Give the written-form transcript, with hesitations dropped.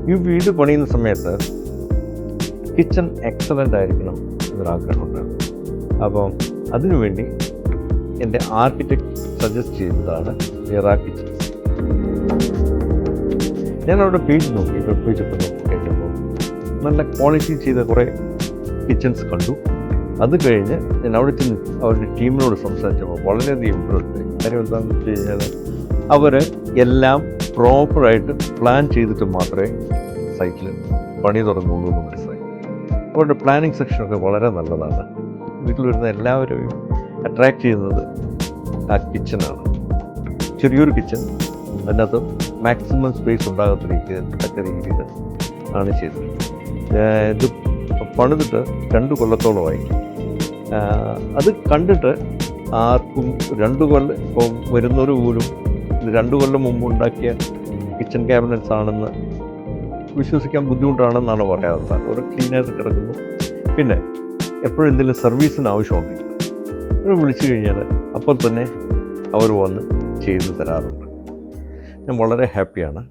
ഈ വീട് പണിയുന്ന സമയത്ത് കിച്ചൺ എക്സലൻ്റ് ആയിരിക്കണം എന്നൊരാഗ്രഹമുണ്ട്. അപ്പം അതിനുവേണ്ടി എൻ്റെ ആർക്കിടെക്ട് സജസ്റ്റ് ചെയ്തതാണ് മിറ കിച്ചൺ. ഞാനവിടെ പേജ് നോക്കി, വെബ് പേജൊക്കെ നോക്കി കഴിഞ്ഞപ്പോൾ നല്ല ക്വാളിറ്റി ചെയ്ത കുറേ കിച്ചൺസ് കണ്ടു. അത് കഴിഞ്ഞ് ഞാൻ അവിടെ ചെന്ന് അവരുടെ ടീമിനോട് സംസാരിച്ചപ്പോൾ വളരെയധികം ഇമ്പ്രസ്ഡ് ആയി. കാര്യം എന്താണെന്ന് വെച്ച് കഴിഞ്ഞാൽ അവർ എല്ലാം പ്രോപ്പറായിട്ട് പ്ലാൻ ചെയ്തിട്ട് മാത്രമേ സൈറ്റിൽ പണി തുടങ്ങുള്ളൂ എന്ന് മനസ്സിലായി. അവരുടെ പ്ലാനിങ് സെക്ഷനൊക്കെ വളരെ നല്ലതാണ്. വീട്ടിൽ വരുന്ന എല്ലാവരെയും അട്രാക്റ്റ് ചെയ്യുന്നത് ആ കിച്ചണാണ്. ചെറിയൊരു കിച്ചൺ, അതിനകത്ത് മാക്സിമം സ്പേസ് ഉണ്ടാകത്തക്ക രീതിയിൽ ആണ് ചെയ്തത്. ഇത് പണിതിട്ട് 2 കൊല്ലത്തോളമായി. അത് കണ്ടിട്ട് ആർക്കും 2 കൊല്ലം ഇപ്പോൾ വരുന്നവർ പോലും ഇത് 2 കൊല്ലം മുമ്പ് ഉണ്ടാക്കിയ കിച്ചൺ ക്യാബിനറ്റ്സ് ആണെന്ന് വിശ്വസിക്കാൻ ബുദ്ധിമുട്ടാണെന്നാണ് പറയാറുള്ളത്. ഒരു ക്ലീനായിട്ട് കിടക്കുന്നു. പിന്നെ എപ്പോഴും എന്തെങ്കിലും സർവീസിന് ആവശ്യമുണ്ടെങ്കിൽ അവർ വിളിച്ചു കഴിഞ്ഞാൽ അപ്പോൾ തന്നെ അവർ വന്ന് ചെയ്തു തരാറുണ്ട്. ഞാൻ വളരെ ഹാപ്പിയാണ്.